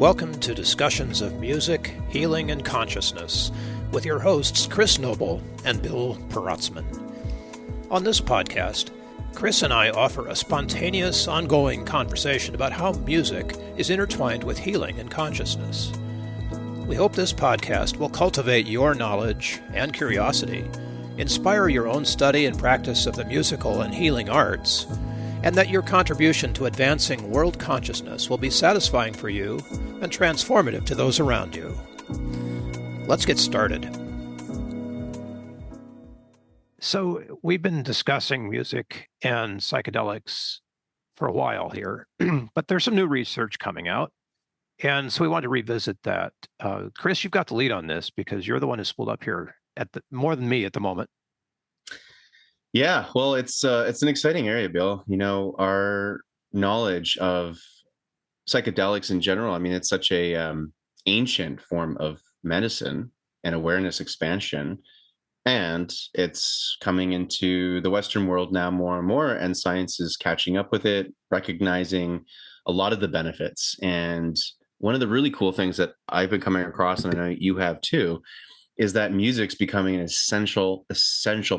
welcome to Discussions of Music, Healing, and Consciousness with your hosts Chris Noble and Bill Peratzman. On this podcast, Chris and I offer a spontaneous, ongoing conversation about how music is intertwined with healing and consciousness. We hope this podcast will cultivate your knowledge and curiosity, inspire your own study and practice of the musical and healing arts, and that your contribution to advancing world consciousness will be satisfying for you and transformative to those around you. Let's get started. So we've been discussing music and psychedelics for a while here, but there's some new research coming out. And so we wanted to revisit that. Chris, you've got the lead on this because you're the one who's pulled up here more than me at the moment. Yeah, well, it's an exciting area, Bill. You know, our knowledge of psychedelics in general. I mean, it's such a ancient form of medicine and awareness expansion, and it's coming into the Western world now more and more. And science is catching up with it, recognizing a lot of the benefits. And one of the really cool things that I've been coming across, and I know you have too, is that music's becoming an essential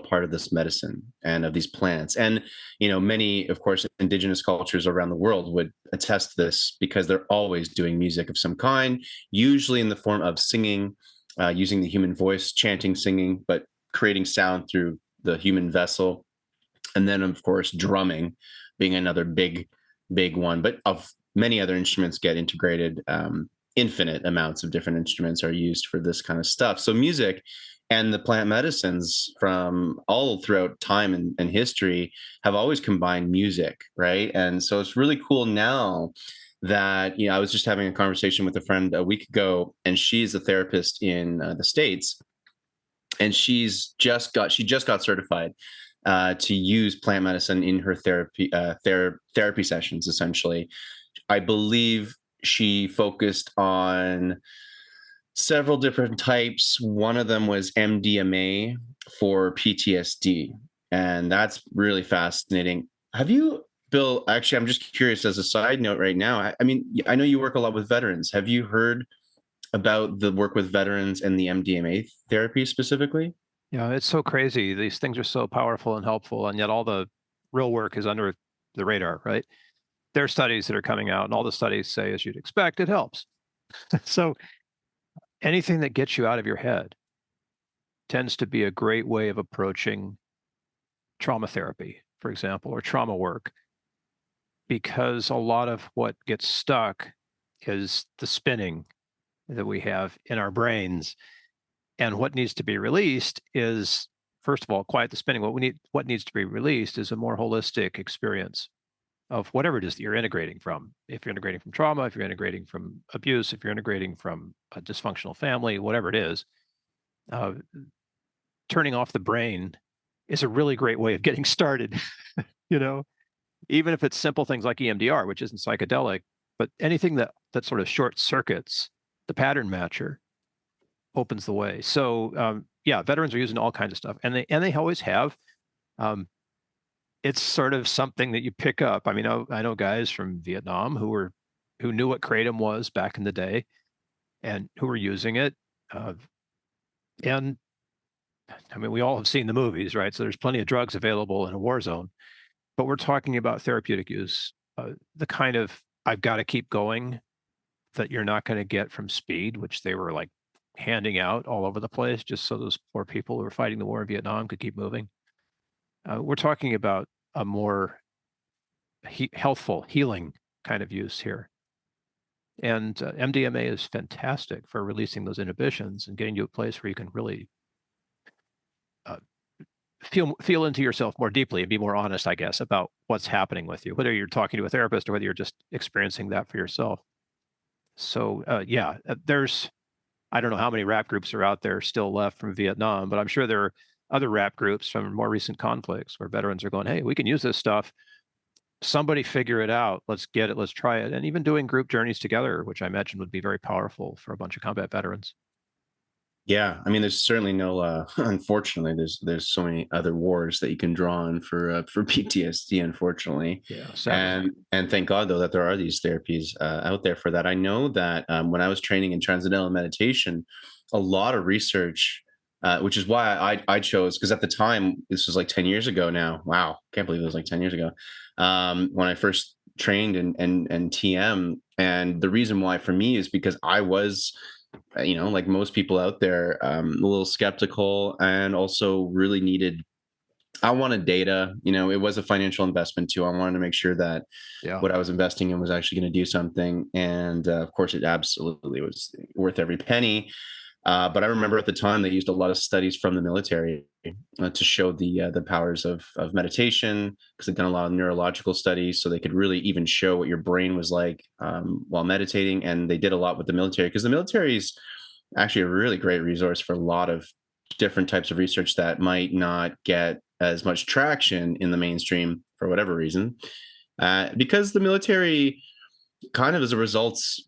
part of this medicine and of these plants. And, you know, many, of course, indigenous cultures around the world would attest to this because they're always doing music of some kind, usually in the form of singing, using the human voice, chanting, singing, but creating sound through the human vessel. And then, of course, drumming being another big one, but of many other instruments get integrated. Infinite amounts of different instruments are used for this kind of stuff. So music and the plant medicines from all throughout time and history have always combined music, right? And so it's really cool now that, you know, I was just having a conversation with a friend a week ago, and she's a therapist in the States, and she just got certified to use plant medicine in her therapy sessions. Essentially, I believe she focused on several different types. One of them was MDMA for PTSD, and that's really fascinating. Have you, Bill, actually, I'm just curious as a side note right now. I mean, I know you work a lot with veterans. Have you heard about the work with veterans and the MDMA therapy specifically? Yeah, it's so crazy. These things are so powerful and helpful, and yet all the real work is under the radar, right? There are studies that are coming out, and all the studies say, as you'd expect, it helps. So anything that gets you out of your head tends to be a great way of approaching trauma therapy, for example, or trauma work, because a lot of what gets stuck is the spinning that we have in our brains. And what needs to be released is, first of all, quiet the spinning. What needs to be released is a more holistic experience of whatever it is that you're integrating from. If you're integrating from trauma, if you're integrating from abuse, if you're integrating from a dysfunctional family, whatever it is, uh, turning off the brain is a really great way of getting started. You know, even if it's simple things like EMDR, which isn't psychedelic, but anything that sort of short circuits the pattern matcher opens the way. So yeah, veterans are using all kinds of stuff, and they always have. It's sort of something that you pick up. I mean, I know guys from Vietnam who knew what kratom was back in the day, and who were using it. And I mean, we all have seen the movies, right? So there's plenty of drugs available in a war zone, but we're talking about therapeutic use, the kind of I've got to keep going that you're not going to get from speed, which they were like handing out all over the place just so those poor people who were fighting the war in Vietnam could keep moving. We're talking about a more healthful, healing kind of use here. And MDMA is fantastic for releasing those inhibitions and getting you a place where you can really feel into yourself more deeply and be more honest, I guess, about what's happening with you, whether you're talking to a therapist or whether you're just experiencing that for yourself. So yeah, I don't know how many rap groups are out there still left from Vietnam, but I'm sure there are other rap groups from more recent conflicts where veterans are going, hey, we can use this stuff. Somebody figure it out. Let's get it. Let's try it. And even doing group journeys together, which I imagine would be very powerful for a bunch of combat veterans. Yeah, I mean, there's certainly no. Unfortunately, there's so many other wars that you can draw on for PTSD. Unfortunately, Yeah, sadly. and thank God though that there are these therapies out there for that. I know that when I was training in transcendental meditation, a lot of research, which is why I chose, because at the time this was like 10 years ago now. Wow, can't believe it was like 10 years ago when I first trained in TM, and the reason why for me is because I was like most people out there, a little skeptical and also really needed. I wanted data. It was a financial investment too. I wanted to make sure that Yeah. what I was investing in was actually going to do something. And of course, it absolutely was worth every penny. But I remember at the time they used a lot of studies from the military to show the powers of meditation, because they've done a lot of neurological studies, so they could really even show what your brain was like while meditating. And they did a lot with the military, because the military is actually a really great resource for a lot of different types of research that might not get as much traction in the mainstream for whatever reason, because the military kind of is a results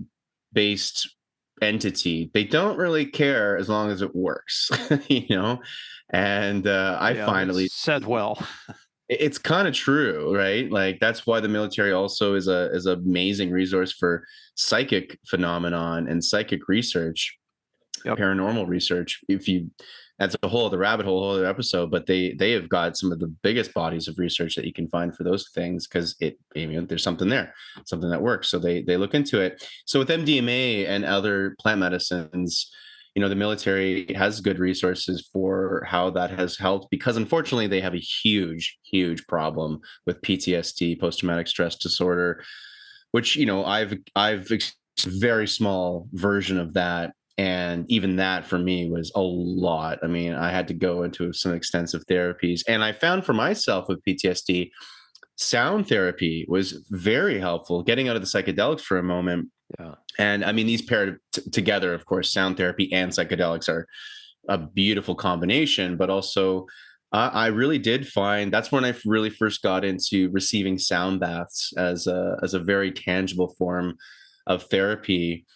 based entity. They don't really care as long as it works, you know? And I Yeah, find at that's least said well. it's kind of true, right? Like that's why the military also is an amazing resource for psychic phenomenon and psychic research, Yep. paranormal research. If you That's a whole other rabbit hole, whole other episode, but they have got some of the biggest bodies of research that you can find for those things, because there's something there, something that works, so they look into it. So with MDMA and other plant medicines, the military has good resources for how that has helped, because unfortunately they have a huge problem with PTSD, post traumatic stress disorder, which I've very small version of that. And even that for me was a lot. I mean, I had to go into some extensive therapies, and I found for myself with PTSD, sound therapy was very helpful, getting out of the psychedelics for a moment. Yeah. And I mean, these paired together, of course, sound therapy and psychedelics are a beautiful combination. But also, I really did find that's when I really first got into receiving sound baths as a very tangible form of therapy.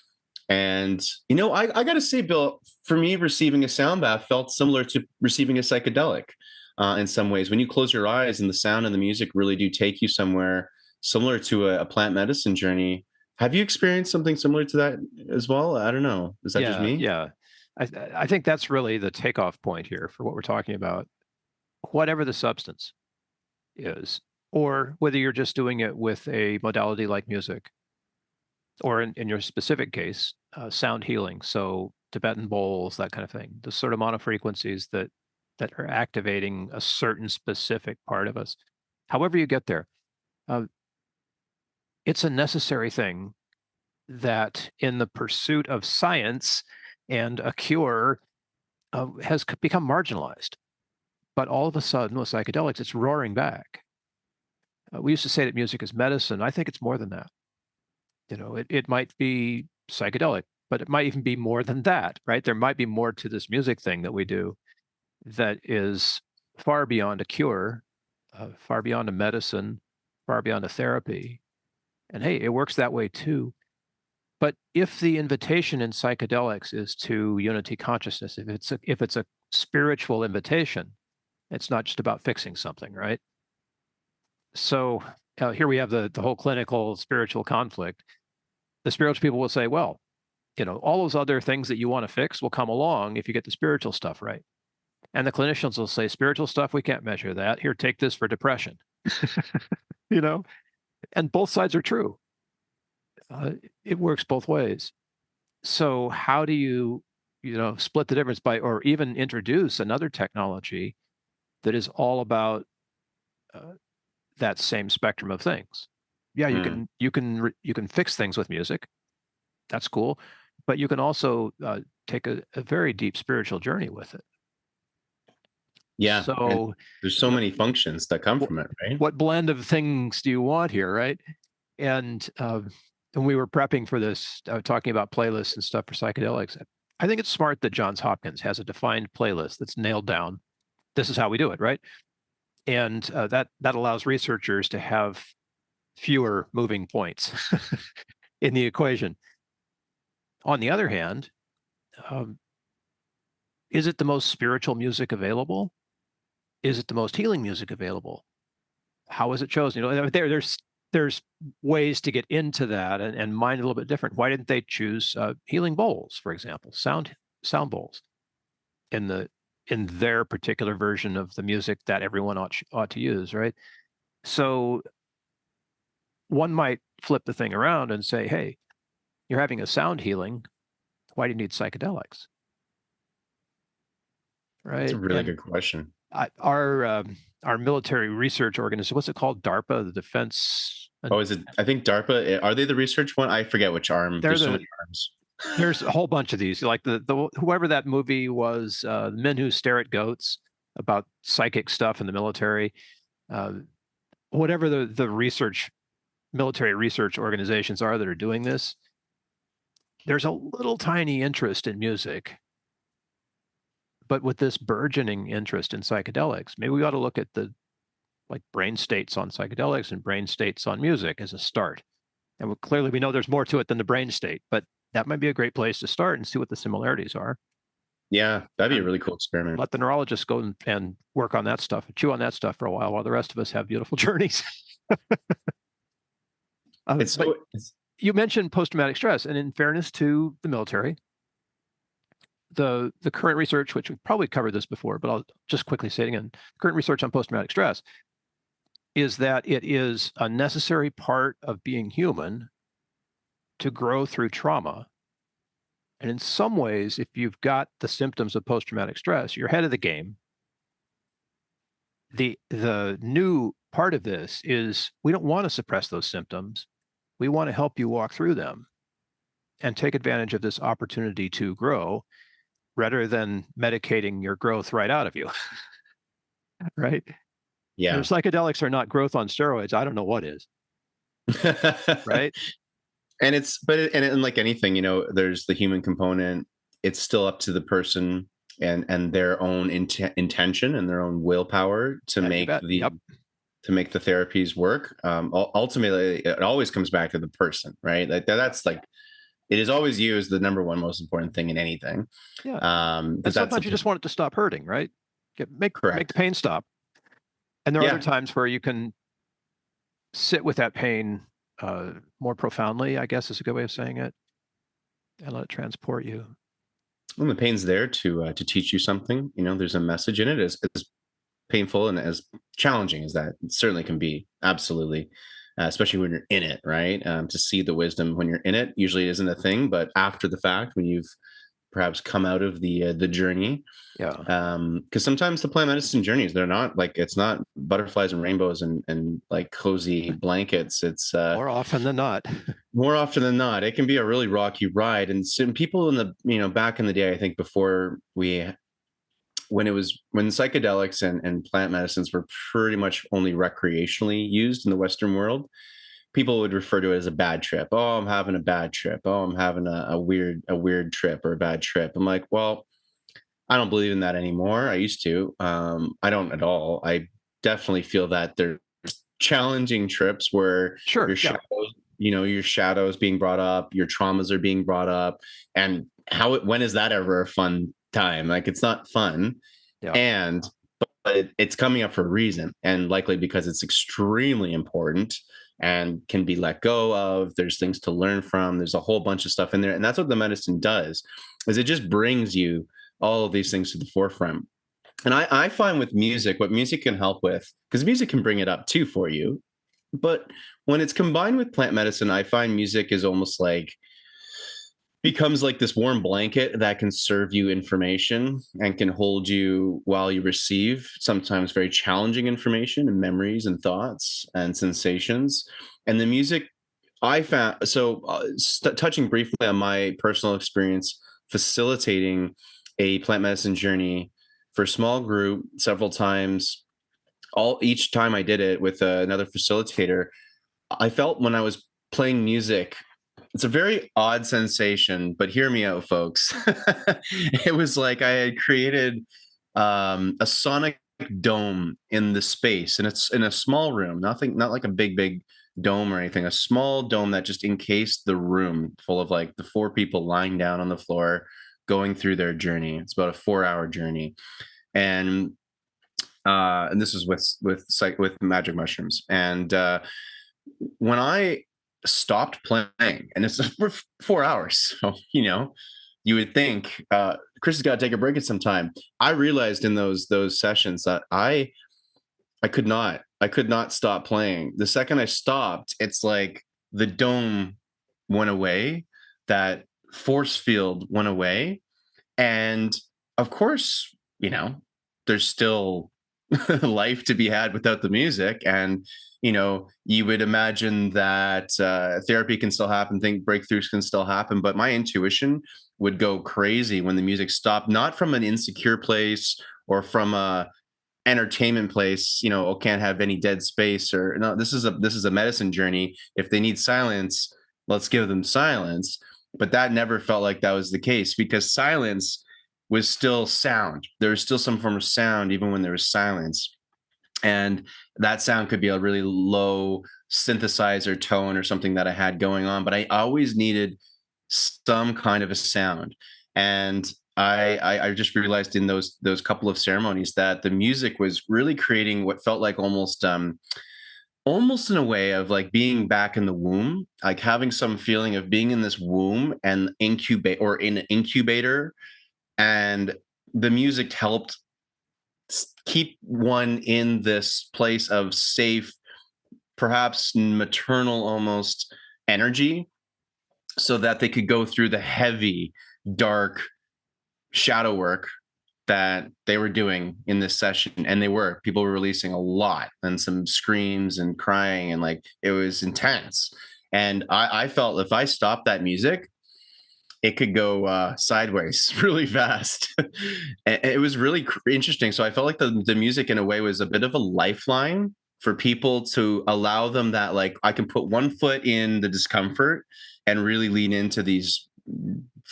And I got to say, Bill, for me, receiving a sound bath felt similar to receiving a psychedelic in some ways. When you close your eyes and the sound and the music really do take you somewhere similar to a plant medicine journey. Have you experienced something similar to that as well? I don't know. Is that just Yeah, me? yeah. I think that's really the takeoff point here for what we're talking about. Whatever the substance is, or whether you're just doing it with a modality like music, or in your specific case, sound healing. So Tibetan bowls, that kind of thing. The sort of monofrequencies that are activating a certain specific part of us. However you get there, uh, it's a necessary thing that in the pursuit of science and a cure has become marginalized. But all of a sudden, with psychedelics, it's roaring back. We used to say that music is medicine. I think it's more than that. It might be psychedelic, but it might even be more than that, right? There might be more to this music thing that we do that is far beyond a cure, far beyond a medicine, far beyond a therapy. And hey, it works that way too. But if the invitation in psychedelics is to unity consciousness, if it's a spiritual invitation, it's not just about fixing something, right? So here we have the whole clinical spiritual conflict. The spiritual people will say, well, all those other things that you want to fix will come along if you get the spiritual stuff right. And the clinicians will say, spiritual stuff, we can't measure that. Here, take this for depression. you know, and both sides are true. Uh, it works both ways. So how do you split the difference by, or even introduce another technology that is all about uh, that same spectrum of things? Yeah, Hmm. you can fix things with music. That's cool, but you can also take a very deep spiritual journey with it. Yeah, and So, there's so you know, many functions that come what from it, right? what blend of things do you want here, right? And when we were prepping for this, talking about playlists and stuff for psychedelics, I think it's smart that Johns Hopkins has a defined playlist that's nailed down. This is how we do it, right? And that allows researchers to have fewer moving points in the equation. On the other hand, um, Is it the most spiritual music available? Is it the most healing music available? How is it chosen? There's ways to get into that and mine a little bit different. Why didn't they choose healing bowls, for example, sound bowls in their particular version of the music that everyone ought to use, right? So one might flip the thing around and say, hey, you're having a sound healing. Why do you need psychedelics? It's Right. a really And good question. our military research organization, what's it called? DARPA, the Defense. Oh, is it? I think DARPA. Are they the research one? I forget which arm. They're There's so the many arms. There's a whole bunch of these, like the whoever that movie was, Men Who Stare at Goats, about psychic stuff in the military. Uh, Whatever the military research organizations are that are doing this, there's a little tiny interest in music, but with this burgeoning interest in psychedelics, maybe we ought to look at the like brain states on psychedelics and brain states on music as a start. And clearly, we know there's more to it than the brain state, but that might be a great place to start and see what the similarities are. Yeah, that'd be a And really cool experiment. let the neurologists go and work on that stuff, chew on that stuff for a while the rest of us have beautiful journeys. It's But so. you mentioned post-traumatic stress, and in fairness to the military, the current research, which we've probably covered this before, but I'll just quickly say it again, current research on post-traumatic stress is that it is a necessary part of being human to grow through trauma. And in some ways, if you've got the symptoms of post-traumatic stress, you're ahead of the game. The new part of this is we don't want to suppress those symptoms. We want to help you walk through them and take advantage of this opportunity to grow rather than medicating your growth right out of you. Right? And if Yeah. psychedelics are not growth on steroids, I don't know what is. Right? And and like anything, there's the human component. It's still up to the person and their own intention and their own willpower Yeah, you bet. Yep. to make the therapies work. Ultimately, it always comes back to the person, right? Like that's like it is always you as the number one most important thing in anything. Yeah. And Because that's sometimes you just want it to stop hurting, right? Make the correct. pain stop. And there are other Yeah. times where you can sit with that pain more profoundly, I guess is a good way of saying it, and let it transport you. Well, the pain's there to teach you something. There's a message in it. As painful and as challenging as that it certainly can be, absolutely, especially when you're in it, right? To see the wisdom when you're in it usually isn't a thing, but after the fact, when you've perhaps come out of the journey, Yeah. because sometimes the plant medicine journeys, they're not like it's not butterflies and rainbows and like cozy blankets. It's More often than not. more often than not, it can be a really rocky ride. And some people in the back in the day, I think before we when psychedelics and plant medicines were pretty much only recreationally used in the Western world, people would refer to it as a bad trip. Oh, I'm having a bad trip. Oh, I'm having a weird trip or a bad trip. I'm like, well, I don't believe in that anymore. I used to. I don't at all. I definitely feel that there's challenging trips where Sure. your Yeah. shadows, your shadows being brought up, your traumas are being brought up, and when is that ever a fun time? Like it's not fun, Yeah. and but it's coming up for a reason, and likely because it's extremely important and can be let go of. There's things to learn from. There's a whole bunch of stuff in there, and that's what the medicine does. Is it just brings you all of these things to the forefront. And I find with music, what music can help with, because music can bring it up too for you. But when it's combined with plant medicine, I find music is almost like becomes like this warm blanket that can serve you information and can hold you while you receive sometimes very challenging information and memories and thoughts and sensations. And the music I found so touching briefly on my personal experience facilitating a plant medicine journey for a small group several times. All each time I did it with another facilitator, I felt when I was playing music, it's a very odd sensation, but hear me out, folks. It was like I had created a sonic dome in the space, and it's in a small room, not like a big dome or anything, a small dome that just encased the room full of like the four people lying down on the floor going through their journey. It's about a 4-hour journey, and this is with magic mushrooms. And when I stopped playing, and it's for 4 hours, so you would think Chris has got to take a break at some time. I realized in those sessions that I could not stop playing. The second I stopped, it's like the dome went away, that force field went away, and of course, there's still life to be had without the music. And, you would imagine that therapy can still happen, think breakthroughs can still happen. But my intuition would go crazy when the music stopped, not from an insecure place or from a entertainment place, oh, can't have any dead space, or no, this is a medicine journey. If they need silence, let's give them silence. But that never felt like that was the case, because silence was still sound. There was still some form of sound even when there was silence. And that sound could be a really low synthesizer tone or something that I had going on, but I always needed some kind of a sound. And I just realized in those couple of ceremonies that the music was really creating what felt like almost in a way of like being back in the womb, like having some feeling of being in this womb and incubate, or in an incubator. And the music helped keep one in this place of safe, perhaps maternal almost energy, so that they could go through the heavy, dark shadow work that they were doing in this session. And people were releasing a lot, and some screams and crying, and like it was intense. And I felt if I stopped that music, it could go sideways really fast. And it was really interesting. So I felt like the music in a way was a bit of a lifeline for people, to allow them that, like, I can put one foot in the discomfort and really lean into these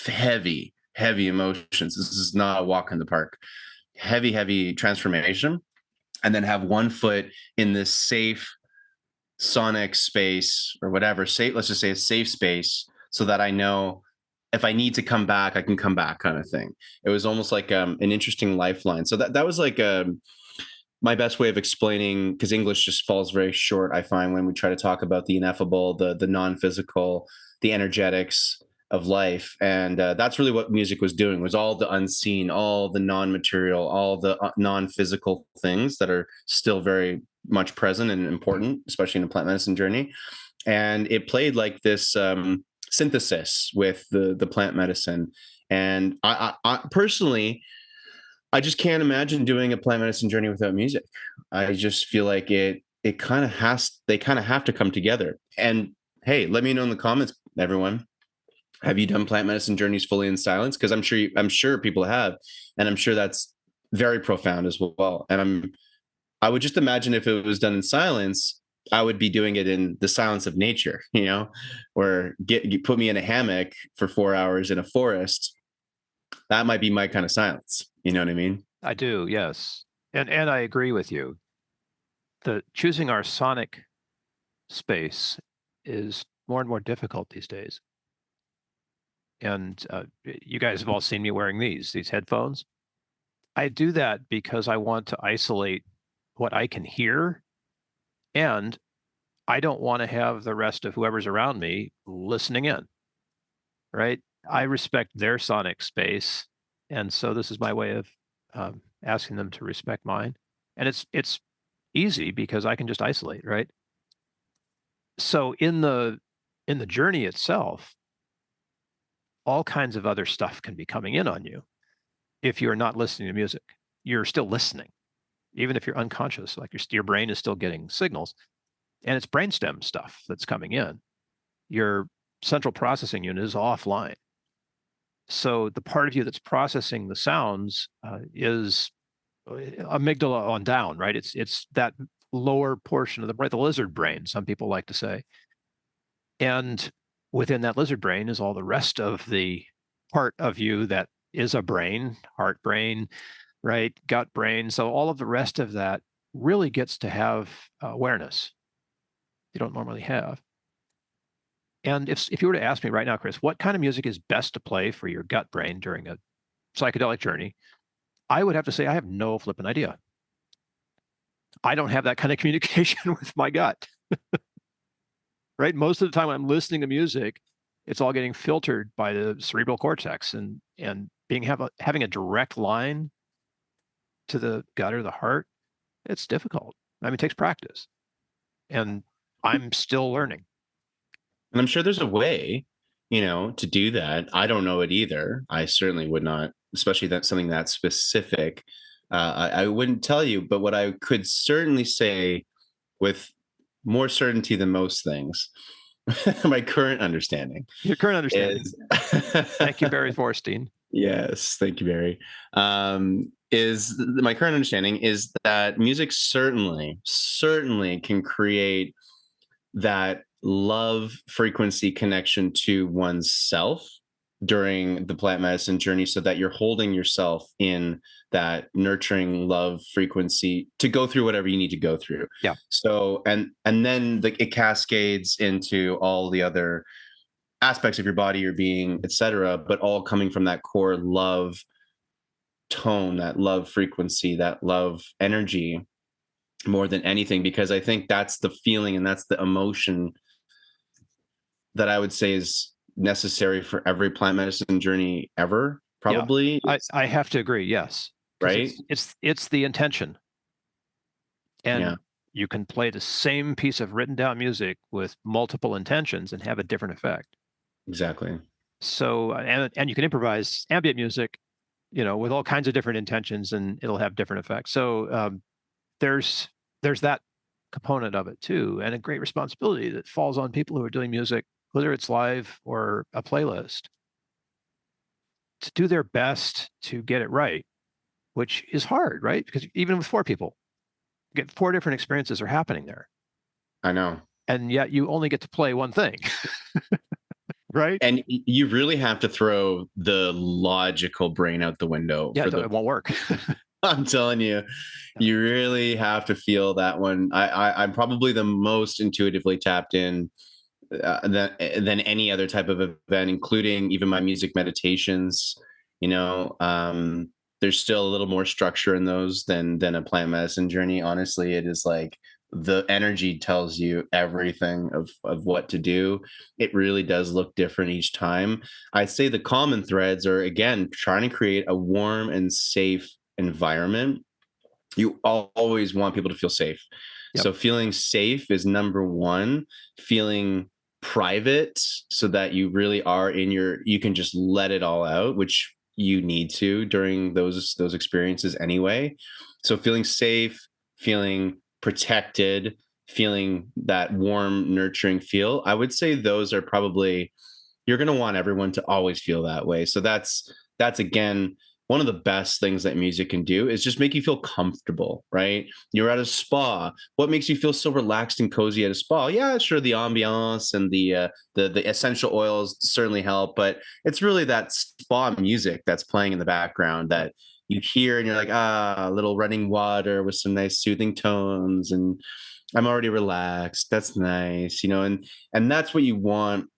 heavy, heavy emotions. This is not a walk in the park. Heavy, heavy transformation. And then have one foot in this safe sonic space, or whatever, safe, let's just say a safe space, so that I know if I need to come back, I can come back, kind of thing. It was almost like an interesting lifeline. So that was like my best way of explaining, because English just falls very short, I find, when we try to talk about the ineffable, the non-physical, the energetics of life. And that's really what music was doing, was all the unseen, all the non-material, all the non-physical things that are still very much present and important, especially in a plant medicine journey. And it played like this synthesis with the plant medicine. And I personally, I just can't imagine doing a plant medicine journey without music. I just feel like it kind of has they kind of have to come together. And hey, let me know in the comments, everyone. Have you done plant medicine journeys fully in silence? Because I'm sure people have, and I'm sure that's very profound as well. And I would just imagine if it was done in silence, I would be doing it in the silence of nature, or put me in a hammock for 4 hours in a forest. That might be my kind of silence. You know what I mean? I do, yes. And I agree with you. The choosing our sonic space is more and more difficult these days. And you guys have all seen me wearing these headphones. I do that because I want to isolate what I can hear, and I don't want to have the rest of whoever's around me listening in, right? I respect their sonic space, and so this is my way of asking them to respect mine. And it's easy because I can just isolate, right? So in the journey itself, all kinds of other stuff can be coming in on you if you're not listening to music. You're still listening, even if you're unconscious. Like your brain is still getting signals, and it's brainstem stuff that's coming in. Your central processing unit is offline. So the part of you that's processing the sounds is amygdala on down, right? It's that lower portion of the brain, the lizard brain, some people like to say. And within that lizard brain is all the rest of the part of you that is a brain, heart brain, right? Gut brain. So all of the rest of that really gets to have awareness you don't normally have. And if you were to ask me right now, Chris, what kind of music is best to play for your gut brain during a psychedelic journey, I would have to say I have no flipping idea. I don't have that kind of communication with my gut, right? Most of the time when I'm listening to music, it's all getting filtered by the cerebral cortex, and having a direct line to the gut or the heart, it's difficult. I mean, it takes practice, and I'm still learning. And I'm sure there's a way, to do that. I don't know it either. I certainly would not, especially that something that specific. I wouldn't tell you, but what I could certainly say with more certainty than most things, my current understanding Your current understanding. is Thank you, Barry Forstein. yes, thank you, Barry. My current understanding is that music certainly can create that love frequency connection to oneself during the plant medicine journey, so that you're holding yourself in that nurturing love frequency to go through whatever you need to go through. Yeah. So and then it cascades into all the other aspects of your body, your being, etc., but all coming from that core love tone, that love frequency, that love energy more than anything, because I think that's the feeling and that's the emotion that I would say is necessary for every plant medicine journey ever, Yeah. probably. I have to agree, yes, because Right? it's the intention. Yeah, And you can play the same piece of written down music with multiple intentions and have a different effect. exactly. So, and you can improvise ambient music, with all kinds of different intentions, and it'll have different effects. So, there's there's that component of it too, and a great responsibility that falls on people who are doing music, whether it's live or a playlist, to do their best to get it right, which is hard, right? Because even with four people, get four different experiences are happening there, I know. and yet you only get to play one thing, right? And you really have to throw the logical brain out the window Yeah, for it the won't work. I'm telling you, Yeah. you really have to feel that one. I'm probably the most intuitively tapped in than any other type of event, including even my music meditations. You know, there's still a little more structure in those than a plant medicine journey. Honestly, it is like the energy tells you everything of what to do. It really does look different each time. I'd say the common threads are, again, trying to create a warm and safe environment. You always want people to feel safe. Yep. So feeling safe is number one. Feeling private, so that you really are you can just let it all out, which you need to during those experiences anyway. So feeling safe, feeling protected, feeling that warm, nurturing feel. I would say those are probably, you're going to want everyone to always feel that way. So that's again one of the best things that music can do, is just make you feel comfortable, right? You're at a spa. What makes you feel so relaxed and cozy at a spa? Yeah, sure, the ambiance and the essential oils certainly help, but it's really that spa music that's playing in the background Yep. that you hear and you're like, ah, a little running water with some nice soothing tones, and I'm already relaxed. That's nice, and that's what you want.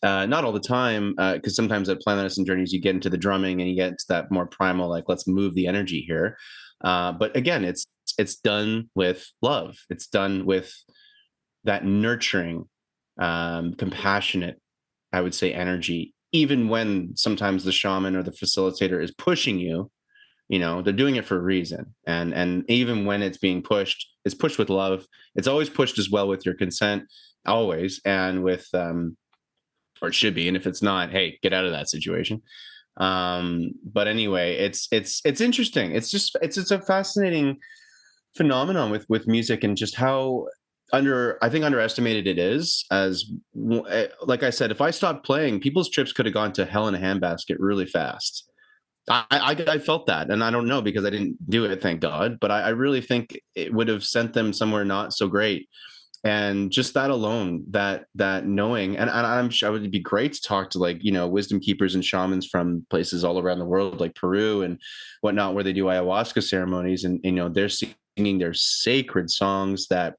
Not all the time, because sometimes at plant medicine journeys you get into the drumming and you get into that more primal, like, let's move the energy here. But again, it's done with love. It's done with that nurturing, compassionate, I would say, energy. Even when sometimes the shaman or the facilitator is pushing you, they're doing it for a reason. And even when it's pushed with love. It's always pushed as well with your consent, always, and with or it should be. And if it's not, hey, get out of that situation. But anyway, it's interesting. It's a fascinating phenomenon with music, and just how I think underestimated it is. Like I said, if I stopped playing, people's trips could have gone to hell in a handbasket really fast. I felt that, and I don't know, because I didn't do it, thank God. But I really think it would have sent them somewhere not so great. And just that alone, that knowing, and I'm sure it would be great to talk to, like, wisdom keepers and shamans from places all around the world, like Peru and whatnot, where they do ayahuasca ceremonies, and they're singing their sacred songs that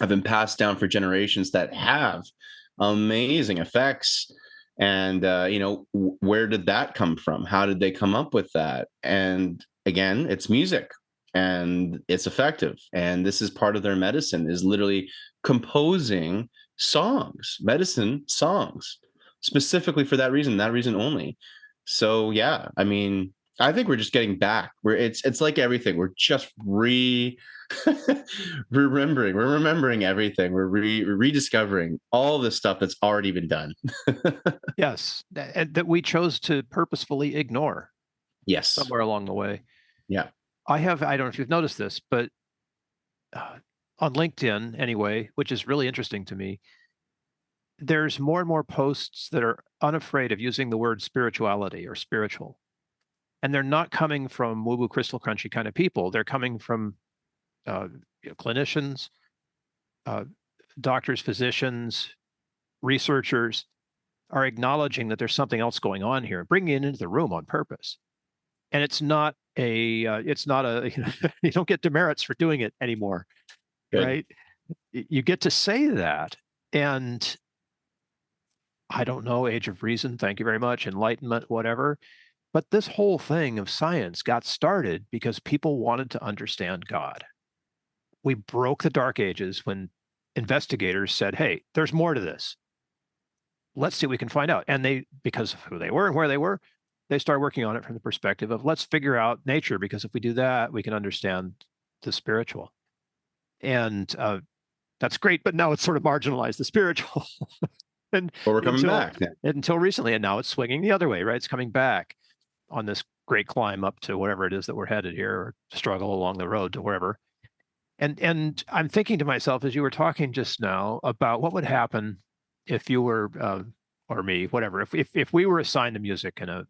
have been passed down for generations, that have amazing effects. And where did that come from? How did they come up with that? And again, it's music, and it's effective. And this is part of their medicine, is literally composing songs, medicine songs, specifically for that reason only. So yeah, I mean, I think we're just getting back. It's like everything. We're just we're remembering everything. We're rediscovering all the stuff that's already been done. Yes, and that we chose to purposefully ignore Yes. somewhere along the way. Yeah. I don't know if you've noticed this, but uh, on LinkedIn anyway, which is really interesting to me, there's more and more posts that are unafraid of using the word spirituality or spiritual. And they're not coming from woo woo crystal crunchy kind of people. They're coming from uh, clinicians, uh, doctors, physicians, researchers are acknowledging that there's something else going on here, bringing it into the room on purpose. And it's not a, you don't get demerits for doing it anymore, Good. right? You get to say that. And I don't know, age of reason, thank you very much, enlightenment, whatever. But this whole thing of science got started because people wanted to understand God. We broke the dark ages when investigators said, hey, there's more to this. Let's see what we can find out. And they, because of who they were and where they were, they started working on it from the perspective of let's figure out nature, because if we do that, we can understand the spiritual. And that's great, but now it's sort of marginalized the spiritual. and But we're coming until back now. until recently, and now it's swinging the other way, right? It's coming back on this great climb up to whatever it is that we're headed here, or struggle along the road to wherever. And I'm thinking to myself as you were talking just now about what would happen if you were or me, whatever, if we were assigned to music in a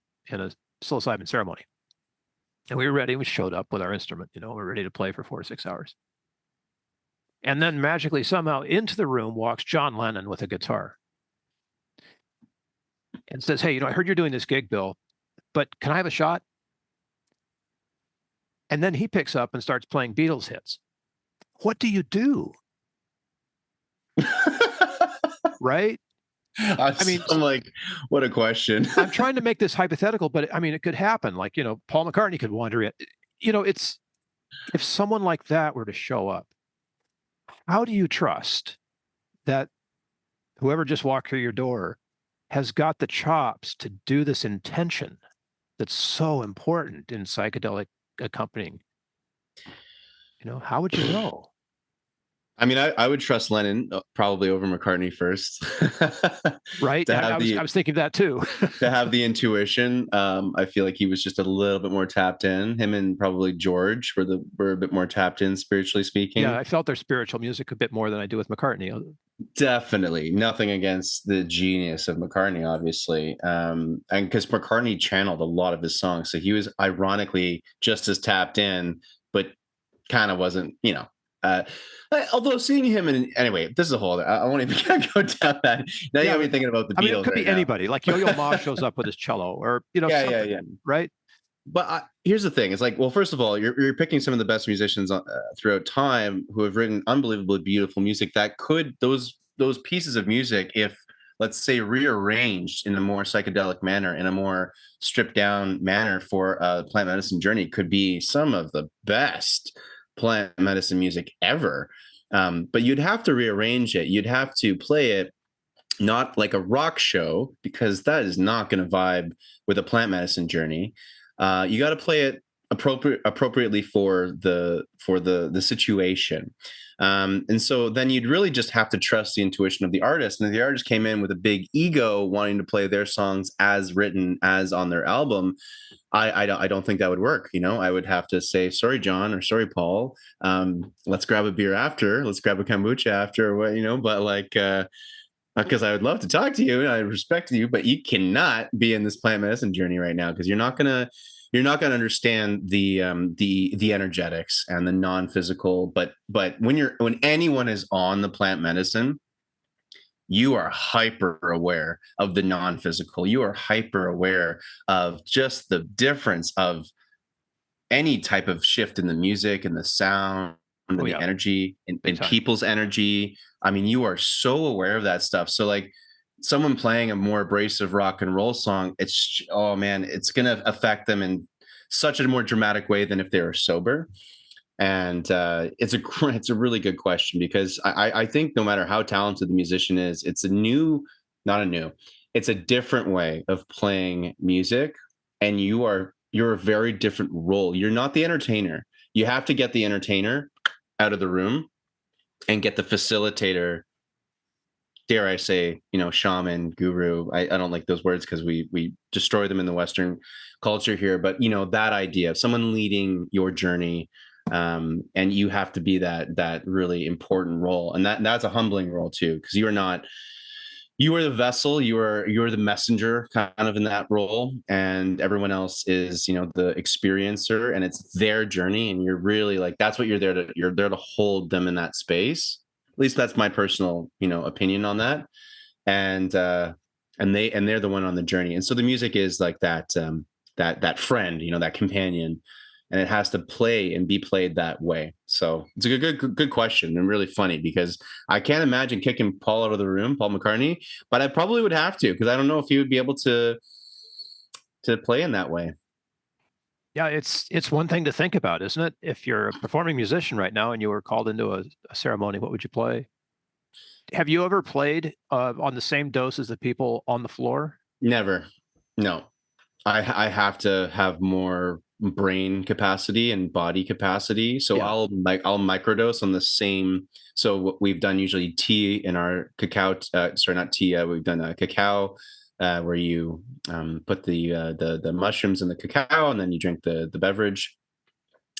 psilocybin ceremony, and we were ready, we showed up with our instrument, we're ready to play for 4 to 6 hours, and then magically somehow into the room walks John Lennon with a guitar and says, "Hey, I heard you're doing this gig, Bill, but can I have a shot?" And then he picks up and starts playing Beatles hits. What do you do? Right? I mean, I'm like, what a question. I'm trying to make this hypothetical, but I mean, it could happen. Like, Paul McCartney could wander in. It's if someone like that were to show up, how do you trust that whoever just walked through your door has got the chops to do this intention that's so important in psychedelic accompanying? How would you know? I mean, I would trust Lennon probably over McCartney first. Right? to I, I have was the I was thinking that too. to have the intuition. I feel like he was just a little bit more tapped in. Him and probably George were a bit more tapped in, spiritually Yeah, speaking. I felt their spiritual music a bit more than I do with McCartney. Definitely nothing against the genius of McCartney, obviously, and because McCartney channeled a lot of his songs, so he was ironically just as tapped in, but kind of wasn't, Uh, although seeing him in anyway, this is a whole. I won't even go down that. Now you Yeah, got me thinking about the I mean, it Beatles could right be now. anybody. Like Yo-Yo Ma shows up with his cello, or Yeah, yeah, something, yeah. right? But here's the thing: it's like, well, first of all, you're picking some of the best musicians throughout time who have written unbelievably beautiful music. That could those pieces of music, if let's say rearranged in a more psychedelic manner, in a more stripped down manner for a plant medicine journey, could be some of the best plant medicine music ever. But you'd have to rearrange it. You'd have to play it not like a rock show, because that is not going to vibe with a plant medicine journey. You got to play it appropriately for the situation. And so then you'd really just have to trust the intuition of the artist. And if the artist came in with a big ego wanting to play their songs as written, as on their album, I don't think that would work. I would have to say, sorry, John, or sorry, Paul. Let's grab a beer after. Let's grab a kombucha after, or what, but like, because I would love to talk to you and I respect you, but you cannot be in this plant medicine journey right now, because you're not gonna understand the energetics and the non-physical. But when anyone is on the plant medicine, you are hyper aware of the non-physical. You are hyper aware of just the difference of any type of shift in the music and the sound Oh and the yeah, energy big and time. people's energy. I mean, you are so aware of that stuff. So like someone playing a more abrasive rock and roll song, oh man, it's gonna affect them in such a more dramatic way than if they were sober. And it's a really good question because I think no matter how talented the musician is, it's a new, not a new, it's a different way of playing music, and you're a very different role. You're not the entertainer. You have to get the entertainer out of the room and get the facilitator, dare I say, shaman, guru. I don't like those words because we destroy them in the Western culture here. But that idea of someone leading your journey, and you have to be that really important role, and that's a humbling role too, because you are the vessel, you are the messenger, kind of in that role, and everyone else is the experiencer, and it's their journey, and you're really like that's what you're there to hold them in that space. At least that's my personal opinion on that. And they're the one on the journey, and so the music is like that friend, that companion, and it has to play and be played that way. So it's a good question, and really funny because I can't imagine kicking Paul out of the room, Paul McCartney, but I probably would have to, because I don't know if he would be able to play in that way. Yeah, it's one thing to think about, isn't it? If you're a performing musician right now and you were called into a ceremony, what would you play? Have you ever played on the same dose as the people on the floor? Never. No. I have to have more brain capacity and body capacity. So Yeah, I'll microdose on the same. So what we've done usually tea in our cacao. Sorry, not tea. We've done a cacao, where you put the mushrooms in the cacao, and then you drink the beverage.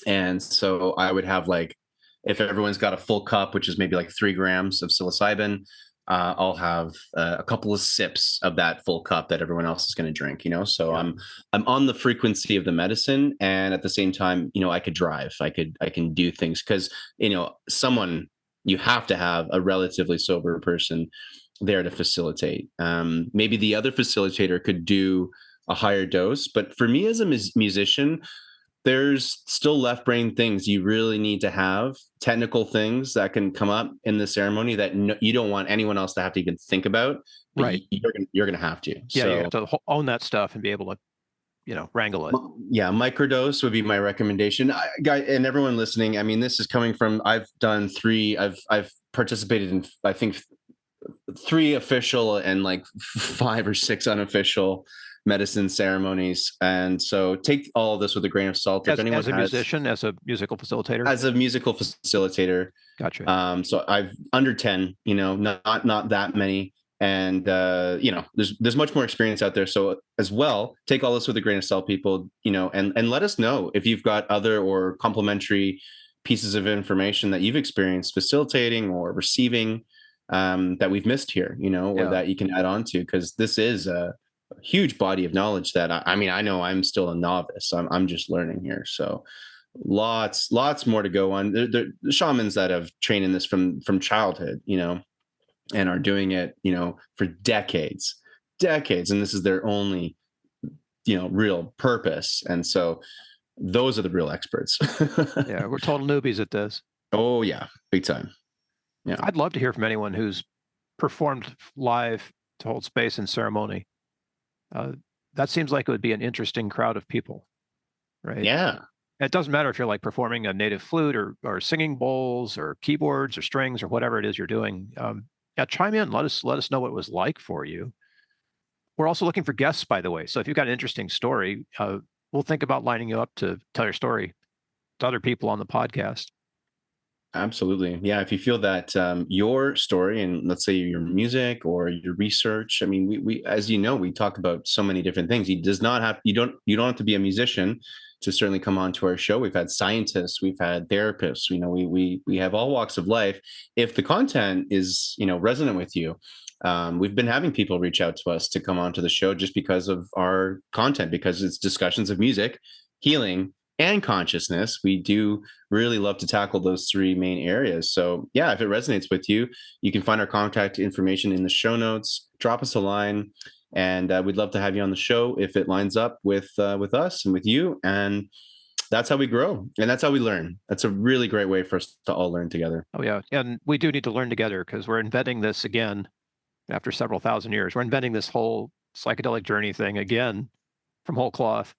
And so I would have like, if everyone's got a full cup, which is maybe like 3 grams of psilocybin, I'll have a couple of sips of that full cup that everyone else is going to drink. So yeah, I'm on the frequency of the medicine, and at the same time, I could drive, I can do things, because someone, you have to have a relatively sober person there to facilitate. Maybe the other facilitator could do a higher dose, but for me as a musician, there's still left brain things you really need to have, technical things that can come up in the ceremony that you don't want anyone else to have to even think about, but right. you're gonna have to. Yeah, you have So to own that stuff and be able to, wrangle it. yeah, microdose would be my recommendation. Guy and everyone listening, I mean, this is coming from, I've done three. I've participated in, I think, three official and like 5 or 6 unofficial medicine ceremonies, and so take all of this with a grain of salt. If anyone As a has, musician, as a musical facilitator. as a musical facilitator. Gotcha. So I've under 10, not that many. And there's much more experience out there. So as well, take all this with a grain of salt, people, and let us know if you've got other or complementary pieces of information that you've experienced facilitating or receiving, that we've missed here, or Yeah. that you can add on to, because this is a huge body of knowledge that I mean, I know I'm still a novice. I'm just learning here. So lots more to go on. The shamans that have trained in this from childhood, and are doing it, for decades, and this is their only, real purpose. And so those are the real experts. Yeah, we're total newbies at this. Oh yeah, big time. Yeah, I'd love to hear from anyone who's performed live to hold space in ceremony. Uh, that seems like it would be an interesting crowd of people, right? yeah, It doesn't matter if you're like performing a native flute or singing bowls or keyboards or strings or whatever it is you're doing. Yeah, chime in. Let us know what it was like for you. We're also looking for guests, by the way. So if you've got an interesting story, we'll think about lining you up to tell your story to other people on the podcast. absolutely. Yeah, if you feel that your story, and let's say your music or your research, I mean, we as you know, we talk about so many different things. You don't have to be a musician to certainly come on to our show. We've had scientists, we've had therapists, we have all walks of life. If the content is, resonant with you, we've been having people reach out to us to come onto the show just because of our content, because it's discussions of music, healing, and consciousness. We do really love to tackle those three main areas. So yeah, if it resonates with you, you can find our contact information in the show notes. Drop us a line, and we'd love to have you on the show if it lines up with us and with you. And that's how we grow, and that's how we learn. That's a really great way for us to all learn together. Oh yeah, and we do need to learn together because we're inventing this again after several thousand years. We're inventing this whole psychedelic journey thing again from whole cloth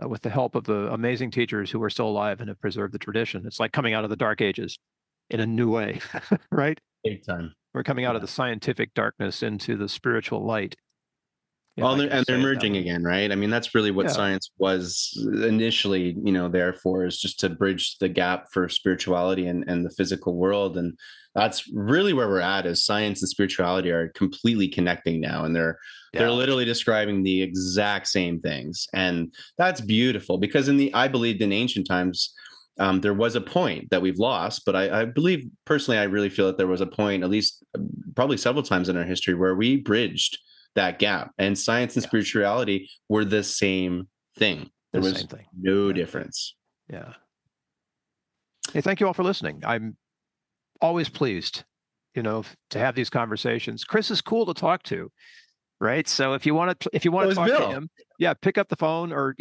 with the help of the amazing teachers who are still alive and have preserved the tradition. It's like coming out of the dark ages in a new way, right? Big time. We're coming out of Yeah. the scientific darkness into the spiritual light, if Well, I can and they're say it that merging way. again, right? I mean, that's really what Yeah, science was initially, there for, is just to bridge the gap for spirituality and the physical world. And that's really where we're at, is science and spirituality are completely connecting now. And they're yeah, literally describing the exact same things. And that's beautiful, because I believed in ancient times, there was a point that we've lost, but I believe personally, I really feel that there was a point, at least probably several times in our history, where we bridged that gap, and science and yeah. spirituality were the same thing. There The was same thing. no Yeah, difference. yeah. Hey, thank you all for listening. I'm always pleased, to have these conversations. Chris is cool to talk to, right? So if you Oh, want to it's talk to Bill. him, yeah, pick up the phone or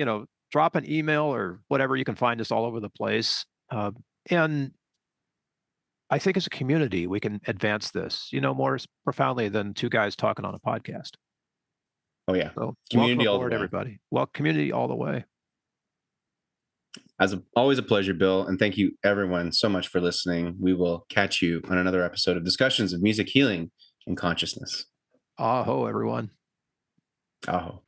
drop an email or whatever. You can find us all over the place. And I think as a community, we can advance this, more profoundly than two guys talking on a podcast. Oh yeah, So welcome community all the aboard, way. everybody. Well, community all the way. Always a pleasure, Bill, and thank you everyone so much for listening. We will catch you on another episode of Discussions of Music, Healing, and Consciousness. Aho, everyone. Aho.